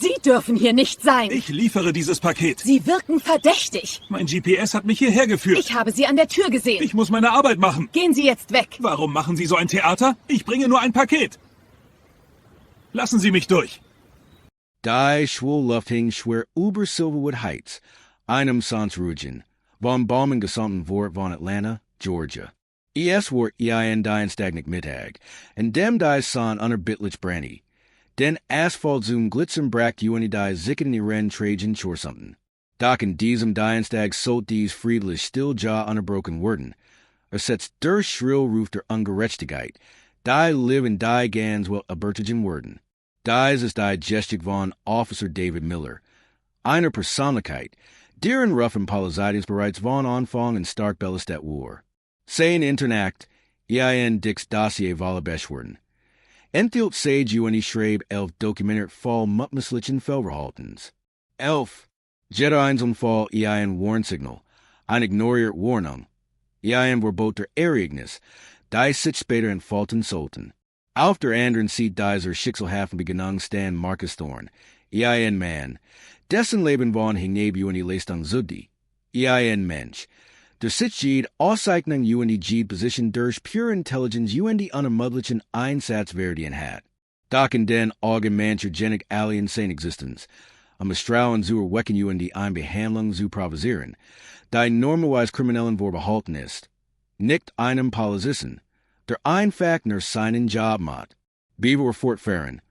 Sie dürfen hier nicht sein. Ich liefere dieses Paket. Sie wirken verdächtig. Mein GPS hat mich hierher geführt. Ich habe Sie an der Tür gesehen. Ich muss meine Arbeit machen. Gehen Sie jetzt weg. Warum machen Sie so ein Theater? Ich bringe nur ein Paket. Lassen Sie mich durch. Die Schwullufting schwer über Silverwood Heights, einem Rugen, von Baumen gesamten Wort von Atlanta, Georgia. Es Wort ein die Stagnik Mittag, und dem die San under Bitlich Brandy. Den Asphalt Zoom glitzern brackt die die Zicken die Ren Trajan Chorsumten. Docken diesem die Stag solt dies friedlich still jaw unbroken worden. Setzt der schrill Ruft der Ungerechtigkeit. Die live in die gans wel abertigen worden. Dies ist die Gestik von Officer David Miller. Einer Persönlichkeit, deren Ruffen Polizei bereits von Anfang und stark bellistet war. Sein Internakt, ein Dix Dossier volle beschworden. Enthielt sage schreib 11 dokumentiert Fall Mutmislichen Felverhaltens. 11. Jedi und Fall ein Warnsignal. Ein ignoriert Warnung. Ein verboter Erregnis. Die sich später in Falten sollten. Auf der anderen Seite dieser Schicksalhafen beginnung stand Marcus Thorn, ein Mann, dessen Leben von hingneb die Leistung zugdi, ein Mensch. Der Sitchid Auszeichnung die Jid Position durch pure Intelligence die unermüdlichen Einsatzwerdien hat. Doch in den allgemeiner Genetic Alien sein Existenz, am Misstrauen zu erwecken die Einbehandlung zu provisieren, die normalerweise Kriminellen vorbehalten ist. Nicht einem Polizisten. Der Einfachner seinen Job macht. Beaver fortfahren.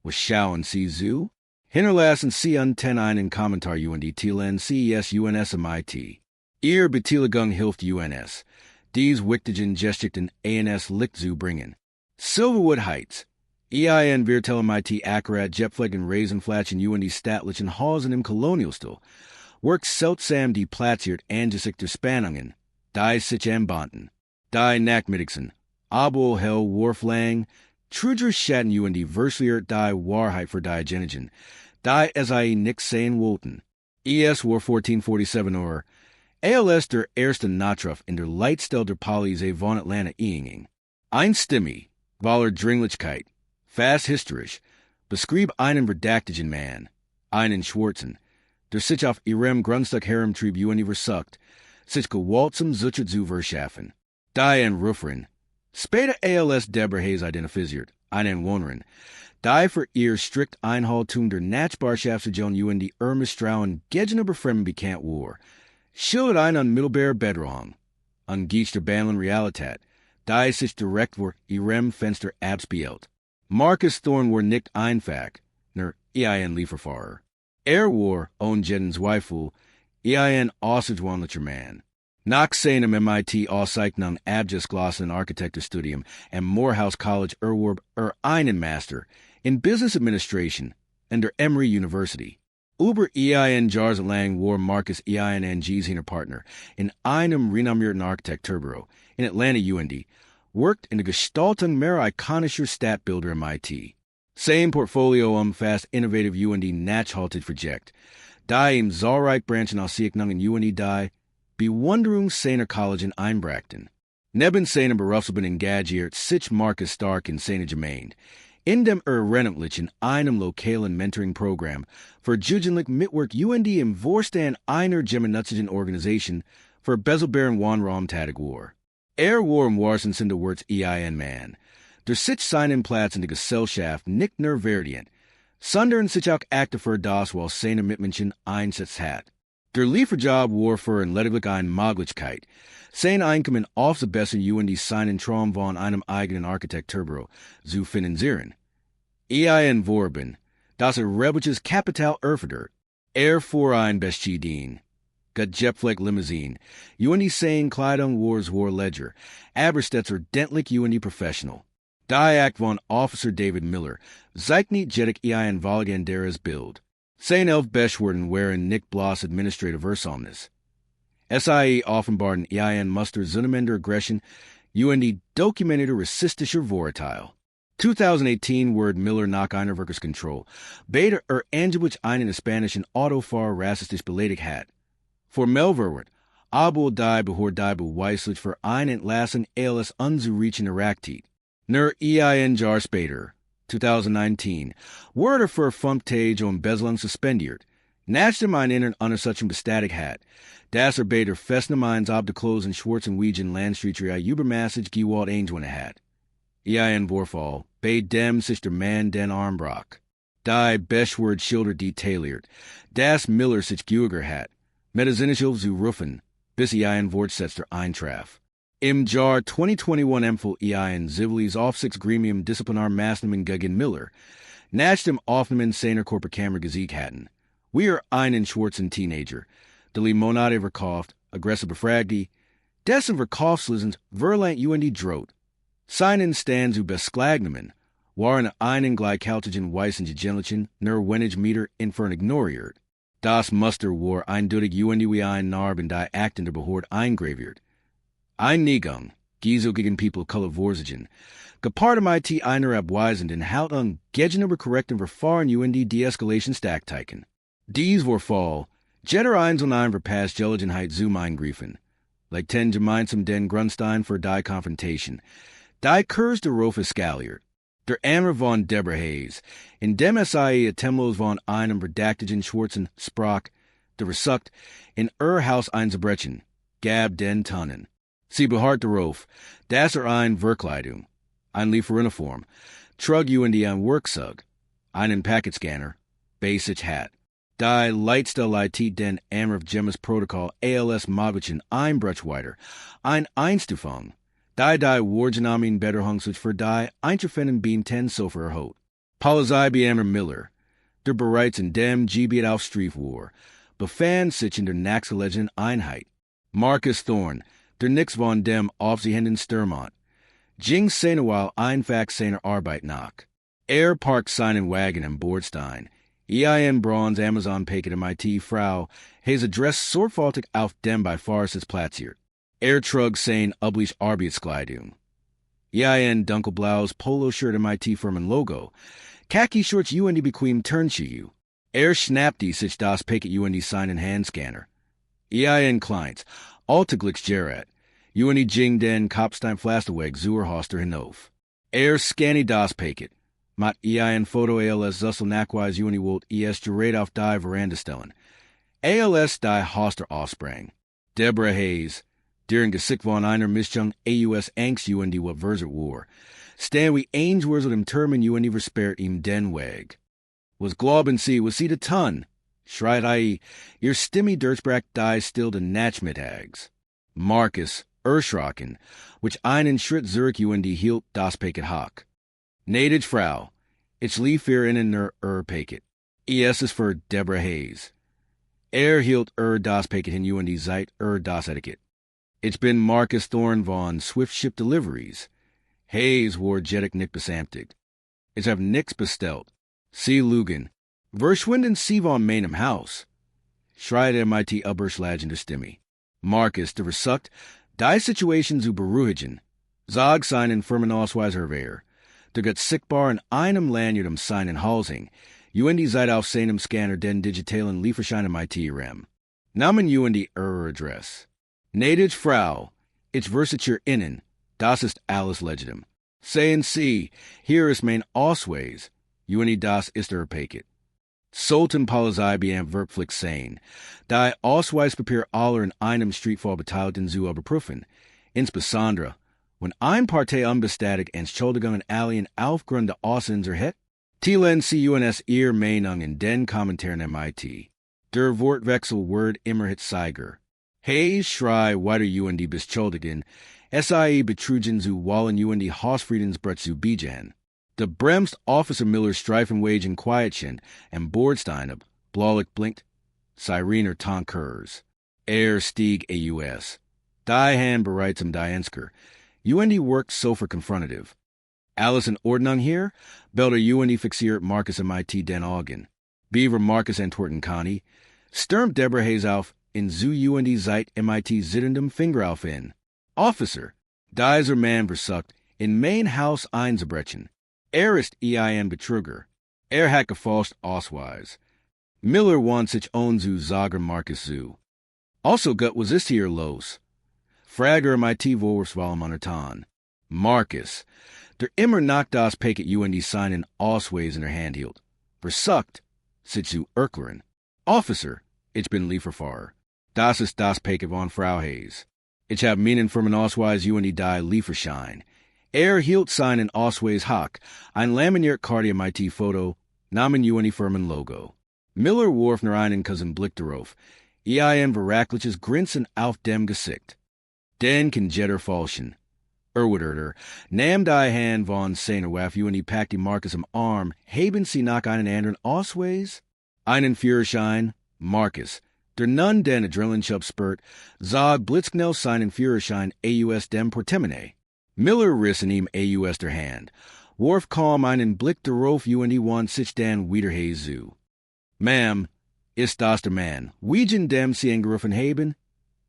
Was schauen Sie zu? Hinterlassen Sie unten einen Kommentar die Tielen CES UNSMIT. Ihr Beteiligung hilft UNS. Dies wichtigen Geschichten ANS Licht zu bringen. Silverwood Heights. EIN wir telemit akkurat Jetflegen Raisenflatschen die statlichen Hausen im Kolonialstil. Works seltsam die platziert angesichter Spannungen. Die sich anbanden. Die Nackmittigsen. Abel hell Warflang, Trudger Schatten die Verslier die Wahrheit für die Genigen, die SI nix sein wollten. ES war 1447 or ALS der erste Natruf in der Leitstelle der Polizei von Atlanta Inging. Einstimmig, voller Dringlichkeit, fast historisch, beschrieb einen verdächtigen Mann, einen schwarzen, der sich auf ihrem Grundstück herumtrieb die versucht, sich gewaltsam Zucker zu verschaffen. Die ein Rufferin, später ALS Deborah Hayes identifiziert, einen Wohnerin, die für ihr strikt Einhaltung der Nachbarschaftsregeln die Misstrauen gegenüber Fremden bekannt war, schildert eine unmittelbare Bedrohung, ungeachtet Behandlung Realität, die sich direkt vor ihrem Fenster abspielt. Marcus Thorn war nicht einfach, nur ein Lieferfahrer. War, ohne Zweifel, ein außergewöhnlicher Mann. Nach seinem MIT-Auszeichnung Abschlussklasse Architekturstudium am Morehouse College erwarb einen Master in Business Administration an der Emory University. Über ein Jahres lang war Marcus G's seiner Partner in einem renommierten Architekturbüro in Atlanta worked in der Gestaltung mehr ikonischer Stadtbilder MIT. Sein Portfolio umfasst innovative nachhaltig Projekt, die im zahlreich Branchen Auszeichnungen die Bewunderung seiner Kollegen einbrachten. Neben seinem Berufsleben engagiert sich Marcus stark in seiner Gemeinde, in dem renntlich einem lokalen Mentoring-Programm für jugendlich Mitwerk im Vorstand einer gemeinnützigen Organisation für bezahlbaren Wohnraum tätig war. War im wahrsten Sinne des Wortes ein Mann, der sich seinen Platz in der Gesellschaft nicht nur verdient, sondern sich auch aktiv für das, was seine Mitmenschen einsetzt hat. Der Lieferjob war für lediglich eine Möglichkeit, sein Einkommen aufzubessern die seinen Traum von einem eigenen Architekturbüro zu finanzieren. Ein Vorben, das rebliches Kapital erfordert, fuhr ein Bestidien, Jetfleck Limousine, die sein Kleidung war Ledger, aber stets ordentlich die Professional. Die Act von Officer David Miller, zeichnet jedik ein Valganderes Bild. Sein 11 Beschwerden waren nicht bloß administrative Versäumnis. SIE offenbarten ein Muster zunehmender Aggression die dokumentierte rassistischer Vorurteil. 2018 wurde Miller nach einer Workerskontrolle beide angeblich einen spanischen Autofahrer rassistisch beleidigt hat. Formell wird aber die beweislich für eine Entlassung alles unzureichende Raktit. Nur ein Jahr später, 2019. Word für Funktage und Beselung suspendiert. Nach dem einen unter solchem bestatig hat. Das Arbeiter festne meins ob de Close in schwarzen Wiegen Landstreetry Übermassage gewalt Angewin hat. Ein Vorfall, bei dem sich der Mann den Armbrock. Die Beschword Schilder detailiert. Das Miller sich Geurger hat. Metazinnischel zu rufen, bis ein Wortsetzer eintraf. Im Jahr 2021 empfohl ein Zivilis Aufsichts Gremium Disziplinar Maßnahmen gegen Miller. Nach dem Aufnehmen seiner Körperkammer gesiegt hatten. Wir einen schwarzen Teenager. De Limonade verkauft, aggressive befragte. Dessen Verkaufslistens verlangt UND droht. Seinen stand zu besklagnemen. Waren einen gleichhaltigen weißen Gegenlichen, nur wenig Meter infern ignoriert. Das Muster war eindeutig UND wie ein Narb in die Akten der Behörde eingraviert. Ein Negung, Giso gegen People color Vorsigen. Gepaart MIT einer abweisenden Halt an gegenüber korrekten Verfahren UND De-Escalation Stacktiken. Dies Vorfall, Jetter 1 und 1 verpasst Gelegenheit zum Eingreifen. Like 10 gemeinsam den Grundstein für die Confrontation. Die Kurs der Rofe skaliert. Der Ammer von Deborah Hayes, in dem SIE Temlos von einem verdächtigen schwarzen Sprach, der versucht, in Haus einzubrechen, gab den Tonnen. Sie beharrt darauf, dass ein Verkleidung, ein Lieferuniform, trug UND ein Worksug, einen Paketscanner, basic hat. Die Leitstelle den Ammer Gemmes Protokoll ALS Mavischen Einbrechweiter, ein Einstufung, die Wargenamin Betterhungswich für die Eintreffenden Beam 10 Sofer erhot. Polizei Ammer Miller, der bereits in dem Gebiet auf Street war, befand sich in der nächstgelegenen Einheit. Marcus Thorne, der nix von dem aufsehenden Stürmont. Ging seine while einfach seiner Arbeit nach. Parkt seinen Wagen am Bordstein. Ein Bronze Amazon Paket MIT Frau, has Adress sorgfältig auf dem bei Farses platziert. Trug sein üblich Arbeitskleidung. Ein dunkelblaues Polo-Shirt MIT Firmen Logo. Khaki Shorts UND bequem Turnschuhe. Schnappte sich das Paket UND seinen Handscanner. Ein Clients, Alltag Gerrit. UND Jing den Kopstein Flasteweg zur Hoster hinauf. Scanny das Paket. Mat ein Foto ALS Zussel nachweis UND wolt Gerät auf die Veranda stellen. ALS die Hoster Offspring. Deborah Hayes. During Gesicht von einer Mischung AUS Angst UND wat verzert war. Stan wie Ainsworth dem Termen UND versperrt ihm den Weg. Was glauben Sie, was Sie de Ton? Schreit ihr Stimmy Dirtsbrack die still de Nachmittags. Marcus, erschrocken, which einen Schritt zurück UND hielt das Paket hock. Nedige Frau, ich lief hier in der Paket. Es ist für Deborah Hayes. Hielt das Paket hin UND seit das Etiquette. Ich bin Marcus Thorne von Swift Ship Deliveries. Hayes war jettig nicht besamtigt. Ich hab nix bestellt. Sie lügen. Verschwinden Sie von meinem Haus. Schreit MIT Überschlagende Stimme. Marcus, der versucht, die Situation zu beruhigen. Sag seinen Firmenausweis erwehr. Der geht sichtbar in einem Lanyard seinen Halsing. UND seid auf seinem Scanner den digitalen Lieferschein MIT rem. Namen UND Adress. Nedige Frau, ich verset hier innen, das ist alles legitim. Sehen Sie, hier ist mein Ausweis, UND das ist Paket. Sollten Polizei beim Verpflicht sein, die Ausweispapier aller in einem Streetfall Beteiligten zu überprüfen, insbesondere, wenn ein Partei unbestätigt Entschuldigungen allen aufgrund der Aussender hat, teilen Sie uns Ihr Meinung in den Kommentaren MIT. Der Wortwechsel wird immer zeiger. Hayes schrei weiter UND beschuldigen, SIE Betrugen zu wallen UND Hausfriedensbrett zu biegen. De bremst Officer Miller Streifenwagen Quietchen and Bordstein up, blaulich blinkt, Sirener Tonkers. Stieg AUS. Die Hand bereits die Ensker. UND worked sofer confrontative. Allison Ordnung hier, belter UND fixiert Marcus MIT den Augen. Beaver Marcus Antwerpen Connie, stürmt Deborah Hayes auf, in zu UND seit MIT zitterndem Finger auf in. Officer, dieser Mann versucht, in mein Haus einzubrechen. Ist ein Betrüger. Hat gefälscht Ausweis. Miller wants sich own zu sagen Marcus zu. Also gut was ist hier los? Frager MIT Vorwurfswahl Monatan. Marcus, Der immer nach das Paket und seinen Ausweis in der Hand hielt. Versucht, sich zu erklären. Officer, ich bin Lieferfahrer. Das ist das Paket von Frau Hayes. Ich habe meinen Firmenausweis und die Lieferschein. Hielt seinen Ausweis hoch, ein laminiert Karte MIT-Foto, Namen und Firmenlogo. Miller warf nur einen Blick darauf. Verrackliches Grinsen auf dem Gesicht. Den kann jeder falschen. Nahm die Hand von seiner Waffe und packte Marcus am Arm, haben sie nach einen anderen Ausweis? Einen Führerschein, Marcus. Der nun den Adrenalinschub spürt, sah blitzknell seinen Führerschein aus dem Portemonnaie. Miller riss in ihm aus der Hand, warf kaum einen Blick darauf und sich dann wieder zu. Ma'am, ist das der Mann, wiegen dem sie angerufen haben?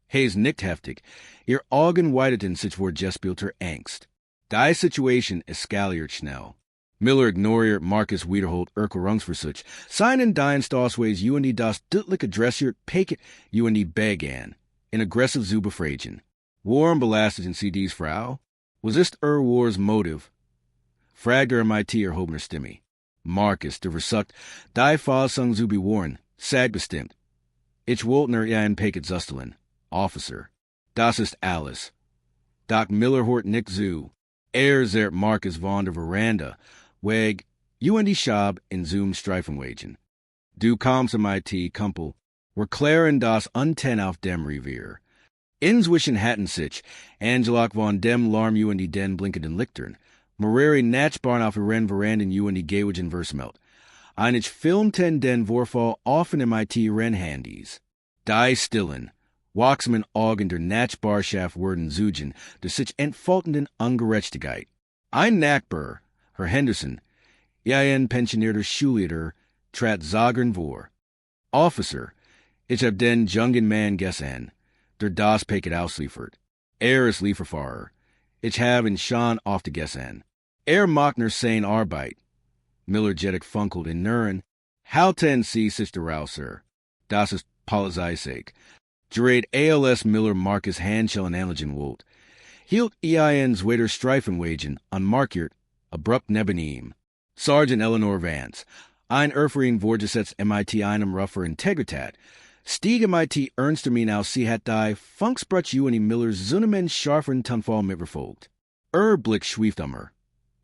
Hayes nickt heftig. Ihr Augen weiteten sich vor gespielte Angst. Die Situation eskaliert schnell. Miller ignoriert Marcus wiederholt Erklärungsversuch. Seinen Dienstausweis und das deutlich adressiert Paket und begann, in aggressiv zu befragen. Warum belasteten Sie dies Frau? Was ist Wars Motiv? Fragt MIT erhobener Stimme. Marcus, der versucht, die Fassung zu bewahren, sagt bestimmt. Ich wollte nur ein Paket zustellen. Officer. Das ist alles. Doc Miller hort nicht zu. Zerrt Marcus von der Veranda, weg, und Schab in Zoom Streifenwagen. Du kommst MIT, Kumpel, wir klären das Unten auf dem Revier. Inzwischen hatten sich, Angelak von dem Larm und den blinkenden Lichtern, Moreri Natchbarn auf der Veranden und Gewagen Versmelt. Einich filmten den Vorfall offen MIT Rennhandys. Die stillen. Waxman Augen der Natchbarschaft wurden zugen, der sich entfaltenden Ungerechtigkeit. Ein Nachbar, Herr Henderson, ein pensionierter Schullehrer, trat sagen vor. Officer, ich hab den jungen Mann gesehen, der das Paket ausliefert. Ist Lieferfahrer. Ich hab ihn schon oft gesehen. Macht nur seine Arbeit. Miller jettig funkelt in Nuren. Halten Sie sich daraus, Sir. Das ist Polizei sake. Gerät ALS Miller Marcus Handschellen Anligen wollt. Hielt zweiter Streifenwagen unmarkiert, abrupt neben ihm. Sergeant Eleanor Vance, ein Erfahrung vorgesetzt MIT einem rougher Integritat, stieg MIT ernster min aus sie hat die Funksbrutsch und Millers Zunemen scharfen Tunfall mitverfolgt. Blick schwieftummer.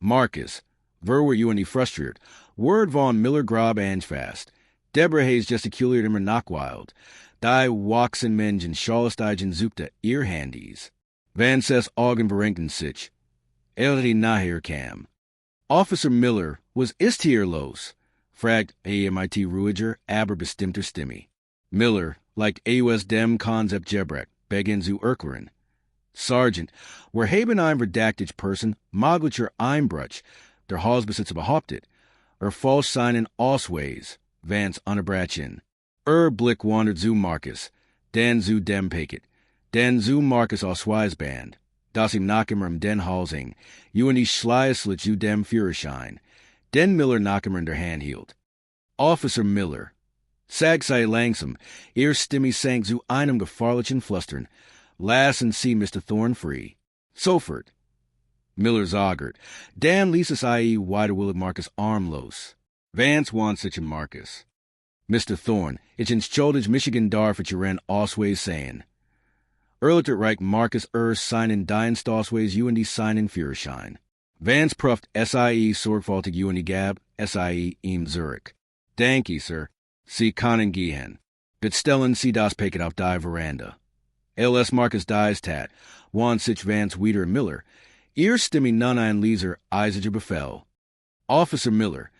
Marcus, wer und frustriert, word von Miller grob fast. Deborah Hayes gesticuliert immer nachwild. Die waxen Menschen Charlestigen suchte ihr Handys. Vances Augen berenken sich. Die nachher kam. Officer Miller, was ist hier los? Fragt MIT ruhiger, aber bestimmter Stimme. Miller, like aus dem Konzept Gebrek, begann zu erklären. Sergeant, wir haben ein verdächtiges Person, möglicher Einbruch, der Hausbesitzer behauptet, falsch seinen Ausweis, Vance unterbrechen. Blick wandert zu Marcus, dann zu dem Paket, dann zu Marcus Ausweisband, das ihm nachher den Hals hing, und Schleißlich zu dem Führerschein, den Miller nachher in der Hand hielt. Officer Miller, sag sei langsam, ihr Stimme sank zu einem gefahrlichen Flüstern, lassen Sie Mr. Thorne free. Sofort. Miller zagert, dann ließ es widerwillig Marcus Arm los. Vance wants sich in Marcus. Mr. Thorne, ich entschuldige Michigan dar für Ihren Ausweis sehen. Reich Marcus seinen Dienstausweis und seinen Führerschein. Vance prüft sorgfältig und gab ihm Zurich. Danke, Sir. Sie können gehen. Bitte stellen Sie das Paket auf die Veranda. LS Marcus dies tat, want sich Vance wieder Miller. Ihr Stimme nun ein Leser eisiger Befehl. Officer Miller,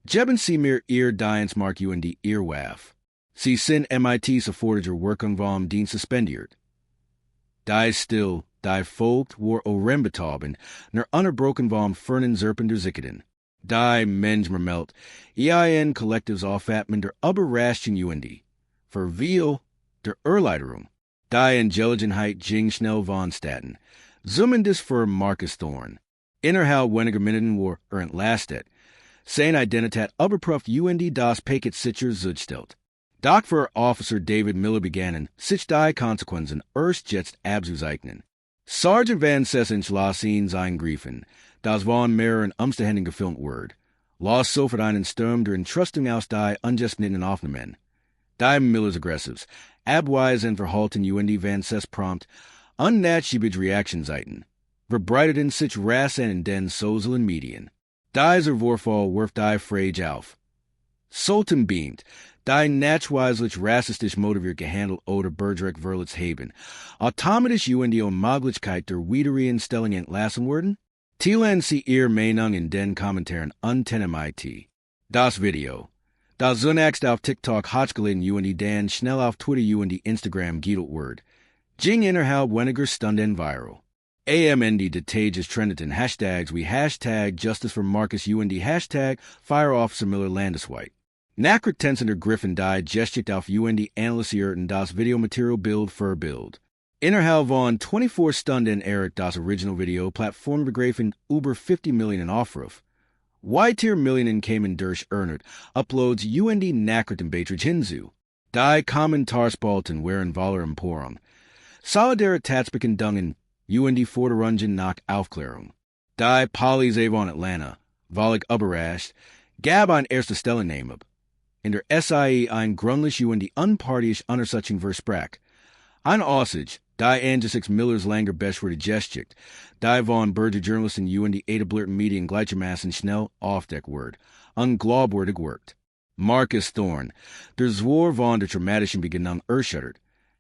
geben Sie mir Ihr Dienstmark und Ihr Waff. Sie sind MIT sofortiger Wirkung vom Dienst suspendiert. Die still, die folgt war orembetaben, ner unterbrochen vom fernen Serpenter Zicketen. Die Menschmermelt, Kollektivs aufatmen der Überraschung und Verwil der Erleiderung. Die Intelligentheit ging schnell vonstatten. Zumindest für Marcus Thorne. Innerhalb weniger Minuten war entlastet. Seine Identität überprüft und das Paket sicher zugestellt. Doch für Officer David Miller begannen, sich die Konsequenzen erst jetzt abzuzeichnen. Sergeant Van Sessen's lassen eingreifen. Das waren mehreren Umständen gefilmt word. Los sofort einen Sturm der Entrustung aus die ungespnitten Aufnahmen. Die Millers Aggressives, Abweisen verhalten UND van ses prompt, unnatschibige Reaktionszeiten. Verbreiteten sich Rassen in den sozialen Medien. Dieser Vorfall wirft die Frage auf. Sollten beamt, die nachweislich rassistisch motiviert gehandelt oder Bergrecht verletzt haben, automatisch UND Unmöglichkeit der Wiedereinstellung entlassen werden? Teilen Sie Ihre Meinung in den Kommentaren unter MIT. Das Video. Das zunächst auf TikTok hochgeladen UND dann schnell auf Twitter UND Instagram geteilt wird. Ging innerhalb weniger Stunden viral. AMND Detages trendeten Hashtags wie Hashtag Justice for Marcus UND Hashtag Fire Officer Miller Landesweit. Nachrichtensender Griffin die Geschicht auf UND analysierten das Videomaterial Bild für Bild. Innerhalb von 24 Stunden erreicht das Original Video Plattformbegriffen über 50 Millionen Aufruf. Weitere Millionen kamen durch Ernert Uploads UND Nachrichtenbeiträge hinzu. Die Kommentarspalten waren voller Empörung. Solidaritätsbekundungen UND Forderungen nach Aufklärung. Die Polizei von Atlanta, völlig überrascht, gab ein erste Stellungnahme ab. In der SIE ein gründlich UND unparteiisch Untersuchung versprach. Ein Aussage, die angesichts Millers langer Beschwerde geschikt, die von Bürgerjournalisten UND etablierten Medien gleichermaßen schnell aufdeckt wird, unglaubwürdig wirkt. Marcus Thorn, der Zwar von der dramatischen Beginnung erschüttert,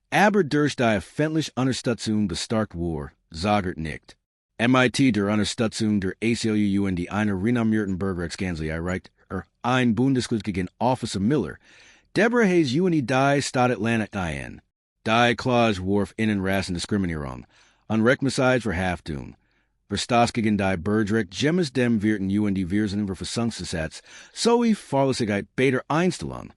aber durch die öffentliche Unterstützung bestarkt war, sagert nicht. MIT der Unterstützung der ACLU UND einer renommierten Bürgerrechtskanzlei erreicht ein Bundesgericht gegen Officer Miller, Deborah Hayes UND die Stadt Atlanta ein. Die Clause warf innen Rassendiskriminierung, unrechtmäßig Verhaftung. Verstoß gegen die Bürgerrecht gemmes dem wirten UND Wirsen über Versammlungsgesetz sowie Fahrlässigkeit beider Einstellung.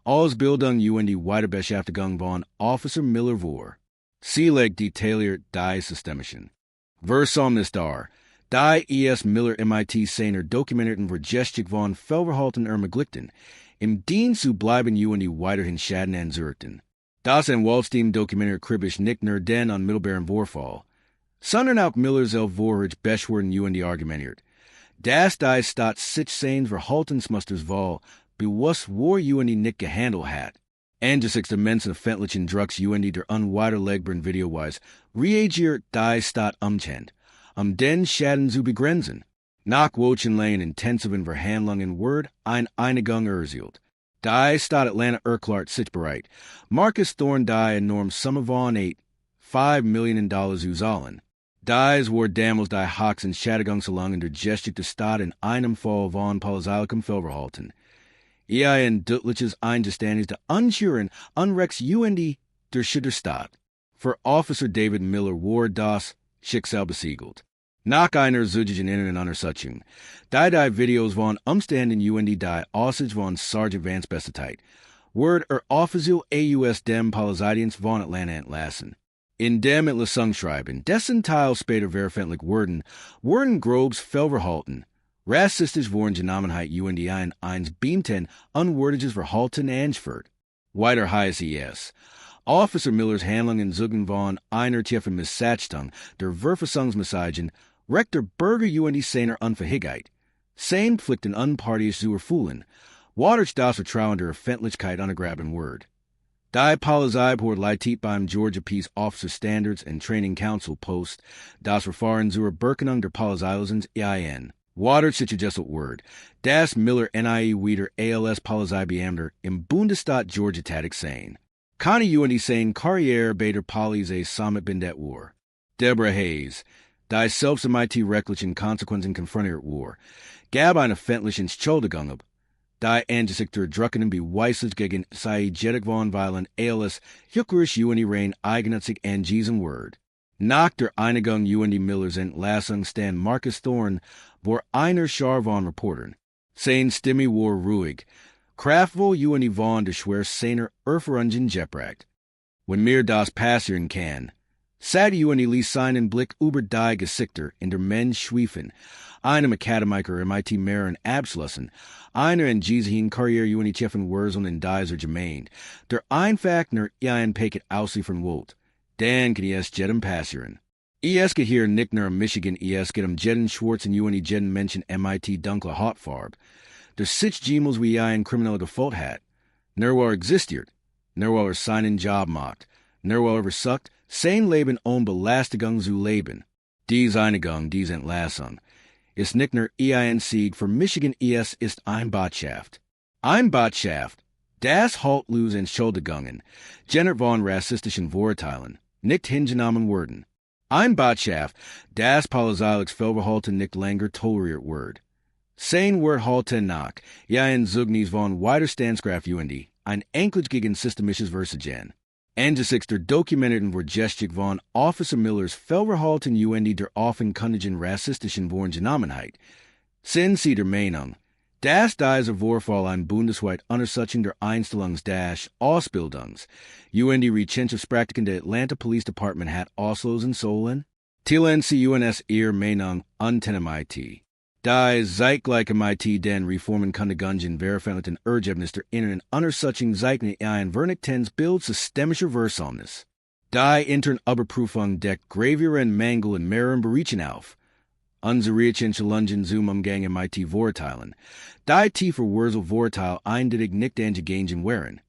Ausbildung UND Weiterbeschäftigung von Officer Miller war. Sie legt detailliert die systemischen. Versomnistar, die E.S. Miller MIT seiner dokumentierten Vergestik von Fehlverhalten ermöglichten, im Dienst zu bleiben UND weiterhin Schaden anzurichten. Das in Wallstein dokumentiert kritisch nicht nur den unmittelbaren Vorfall, sondern auch Millers Vorherige Beschwerden UND argumentiert. Das die Stadt sich seines Verhaltensmusters war, bewusst war UND nicht gehandelt hat. Angesichts der Menschen öffentlichen Drucks UND der unwiderlegbaren Videoweise reagiert die Stadt umgehend, den Schaden zu begrenzen. Nach wochenlangen intensiven Verhandlungen wird eine Einigung erzielt. Die Stadt Atlanta erklärt sich bereit, Marcus Thorn die enorm Summe von $5 Millionen zu zahlen. Dies war damals die Hawks Entschädigungszahlung in der Geschichte der Stadt in einem Fall von polizeilichem Fehlverhalten. Ein deutliches Eingeständnis der Unschüren Unrechts UND der Stadt. Für Officer David Miller war das Schicksal besiegelt. Nach einer solchen inneren Untersuchung, die Videos von Umständen UND die Aussage von Sergeant Vance Bestezeit, wird offiziell AUS dem Polizeidienst von Atlanta entlassen. In dem Entlassungsschreiben, dessen Teil später veröffentlicht wurden Groves Fehlverhalten, rassistisch wurden Genommenheit UND eins beamten unwürdiges Verhalten angeführt. Weiter heißt es, Officer Millers Handlungen zugen von einer tiefen Missachtung der Verfassungsmessagen recht der Bürger UND seiner Unfähigkeit. Sein Pflichten unparteiisch zu erfüllen, wodurch das Vertrauen der Öffentlichkeit untergraben wird. Die Polizei hat leitet beim Georgia Peace Officer Standards and Training Council Post das Verfahren zur Berkennung der Polizeilicens ein. Wodurch sich gestaltet wird, dass Miller NIE wieder ALS Polizeibeamter im Bundesstaat Georgia tätig sein. Keine UND sein Karriere bei der Polizei Summit bindet war. Deborah Hayes, die selbst MIT rechtlichen Konsequenzen konfrontiert war, gab eine öffentliche Entschuldigung ab, die angesichts der druckenden Beweise gegen sei Jedek von Weilen ALS hückerisch UND rein eigennützig an diesem Wort. Nach der Einigung UND Millers Entlassung stand Marcus Thorn vor einer Schar von Reportern. Sein Stimme war ruhig, kraftvoll UND von der schwer seiner Erfahrungen gebracht. Wenn mir das passieren kann, sagte UND ließ seinen Blick über die Gesichter in der Mensch schweifen, einem Akademiker MIT mehreren Abschlüssen, einer in dieser Karriere UND tiefen Wurzeln in dieser Gemeinde, der einfach nur ein Paket ausliefern wollte. Dann kann es jedem passieren. ES get hier Nickner Michigan ES get Jeden Schwarzen UND Jeden Menschen MIT dunkle Hautfarbe. Der sich Gemels wie ein Krimineller gefolgt hat. Nerwell existiert. Nerwell seinen Job macht. Nerwell versucht, sein Leben ohne Belästigung zu leben. Dies Einigung, dies Entlassung. Ist Nickner EIN-Sieg für Michigan ES ist ein Botschaft. Ein Botschaft. Das halt los Entschuldigungen. Jenner von rassistischen Vorurteilen. Nicht hingenommen worden. Ein Botschaft. Das Polizeilich Fehlverhalten nicht länger toleriert wird. Sein Wort halte nach. Ja ein Zugnis von Widerstandskraft UND. Ein Enkelage gegen systemisches Versagen. Angesichts der dokumentierten Vergestik von Officer Millers Fehlverhalten UND der offenkundigen rassistischen Vorgenommenheit. Sind sie der Meinung, dass dieser Vorfall ein bundesweit Untersuchung der Ausbildungs UND Rechenschaftspraktischen der Atlanta Police Department hat auslosen sollen? Teilen sie UNS ihr Meinung untennemit. Die zeitgleiche MIT den reformenkundigen veröffentlichten Ergebnis der inneren Untersuchung zeichnen ein vernichtendes Bild systemischer Versäumnis. Die interne Überprüfung deckt gravierende Mängel in mehreren Bereichen auf. Unsere Rechenschaftsungen zum Umgang MIT Vorurteilen. Die tiefer Wurzelvorurteile eindeutig nicht angegangen wären.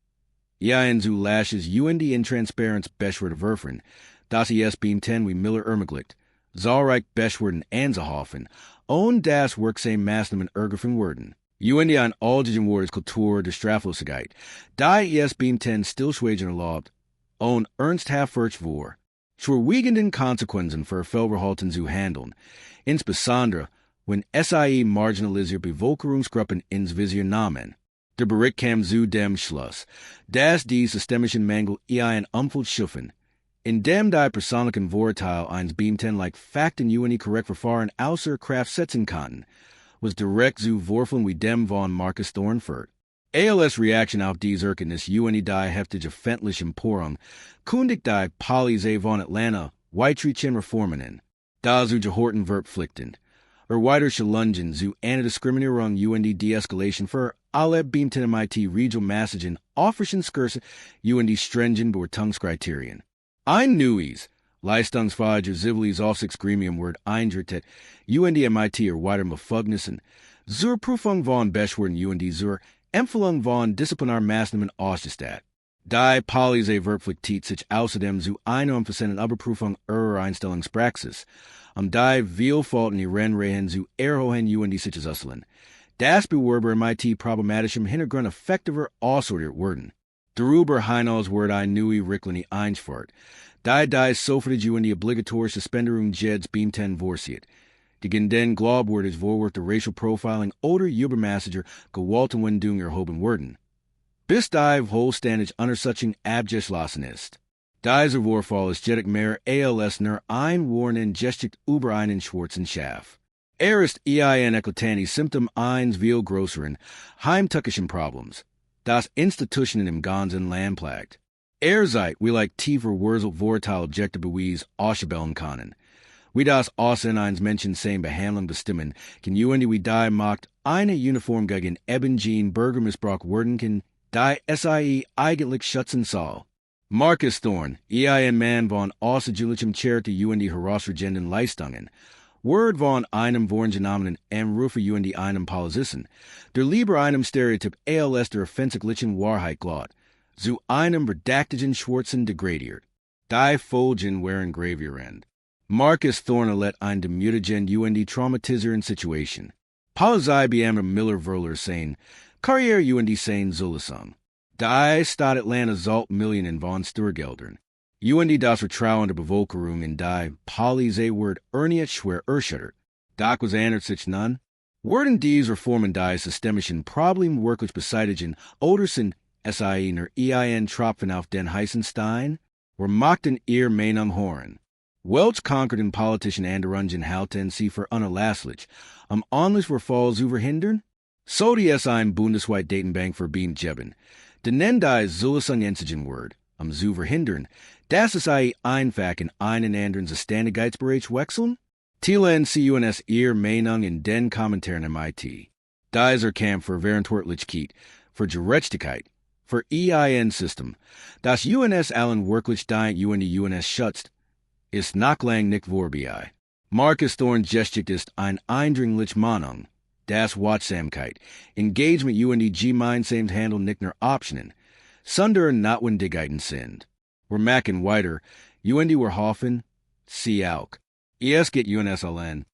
Ja zu lashes UND Intransparenz Beschwerde werfen, das es beim ten wie Miller ermöglicht, zahlreich Beschwerden anzuhaufen, und das wirksame Maßnahmen ergriffen werden. UND ein allgemein Wort Kultur der Straflosigkeit, die es beim ten Stillschweigen erlaubt, und ernsthaft vor, schwerwiegenden Konsequenzen für Fehlverhalten zu handeln, insbesondere wenn SIE marginalisierte Bevölkerungsgruppen ins Visier nahmen. Der Bericht kam zu dem Schluss, dass die systemischen Mängel ein Umfeld schaffen, indem die persönlichen Vorurteile eines Beamten like Fakten UND korrekt Verfahren außer Kraft setzen konnten, was direkt zu Vorfällen wie dem von Marcus Thorne führt. ALS Reaction auf diese Erkenntnis UND die heftige öffentliche Empörung kündigt die Polizei von Atlanta weitreichende Reformen in, da zu gehorten wird pflichtend. Weitere Lungen zu einer Diskriminierung UND Deescalation für alle Beamten MIT Regional Messagen offerschen Skurse UND stringent Beurteilungskriterien. Ein neues, leistungsfähiger ziviles Aufsichtsgremium wird eingesetzt, UND MIT weiteren Befugnissen zur Prüfung von Beschwerden UND zur Empfehlung von Disziplinarmaßnahmen ausgestattet. Die Polizei verpflichtet sich außerdem zu einer umfassenden Überprüfung ihrer Einstellungspraxis, die Vielfalt in Rennen zu erholen UND sich zu Das Bewerber MIT problematischem Hintergrund effektiver aussortiert werden. Darüber hinaus wird eine neue Richtlinie eingeführt, die sofort UND obligatorische Suspenderung Jeds Beamten vorsieht. Die den Glob wird es Vorwurf der Racial Profiling oder übermäßiger Gewaltanwendung erhoben werden. Bis die vollständig Untersuchung abgeschlossen ist. Dieser Vorfall ist jedoch mehr als nur ein Warnen gestickt über einen schwarzen Schaf. Ist ein eklatantes Symptom eines viel größeren, heimtückischen Problems, das Institutionen im ganzen Land plagt. Seid, wie like tiefer Wurzelvorteile Objekte Beweis ausstellen können. Wie das Aussehen eines Menschen seine Behandlung bestimmen, kann UND wie die Macht eine Uniform gegen eben Bürgermissbrauch werden kann, die SIE eigentlich schützen soll. Marcus Thorne, ein Mann von außergewöhnlichem Charity UND herausragenden Leistungen, Word von einem vorgenommenen Rufe UND einem Polizisten, der lieber einem Stereotyp als der offensichtlichen Wahrheit glaubt, zu einem verdächtigen Schwarzen degradiert. Die Folgen wären gravierend. Marcus Thorne erlitt ein demütigend UND traumatisierende Situation. Polizei beamter Miller Verler sein, Karriere UND sein Zulesung. Die Stadt Atlanta zahlt Millionen von Steuergeldern. UND das Vertrauen der Bevölkerung in die Polizei wird erneut schwer erschüttert. Doch was ändert sich nun? Werden diese Reformen die systemischen Probleme wirklich beseitigen oder sind SIE nur ein Tropfen auf den heißen Stein? Oder machten ihr Meinung hören? Welch conquerten politischen Änderungen halten sie für unerlässlich, ähnlich Verfall zu verhindern? So die es ein bundesweit Datenbank für Beam geben, den die Zulesung ensigen wird, zu verhindern, dass es einfach in einen anderen Zuständigkeitsbereich wechseln? Teilen sie uns ihr Meinung in den Kommentaren MIT. Dieser Kampf für Verantwortlichkeit, für Gerechtigkeit, für EIN-System, das UNS allen wirklich die UNS schützt, ist nachlang nicht vorbei. Marcus Thorn geschicht ist ein eindringlich Mahnung. Das Wachsamkeit. Engagement und die gemeinsamt handle nicht nur Optionen. Sunder notwendigkeiten sind. Wir machen weiter. Und wir hoffen, sie auch. Es geht uns allen.